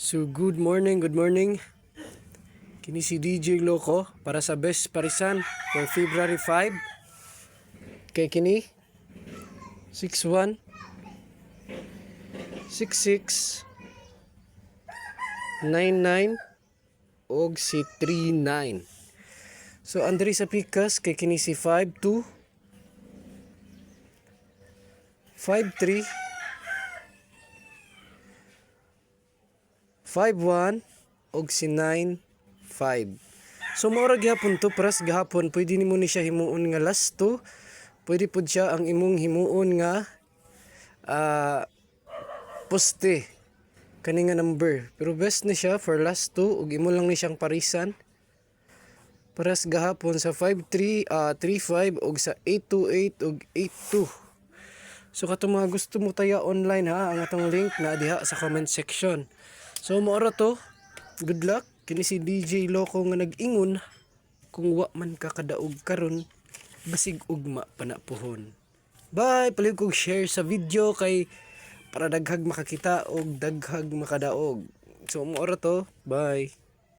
So good morning. Kini si DJ Loco para sa Best Parisan for February 5. Kay kini 61 66 99 og si 39. So andri sa pikas kay kini si 52 53 51 og si 95. So maura gihapon to pras gahapon pwede nimo ni siya himuon nga last 2. Pwede pud siya ang imong himuon nga poste kani nga number. Pero best ni siya for last 2 ug imo lang ni siyang parisan. Paras gahapon sa 53 35 og sa 828 og 82. So katong mga gusto mo taya online ha, ang atong link na diha sa comment section. So maora to. Good luck. Kini si DJ Loco nga nag-ingon kung wa man ka kadaog karon basig ugma panapuhon. Bye. Palig kog share sa video kay para daghag makakita og daghag makadaog. So maora to. Bye.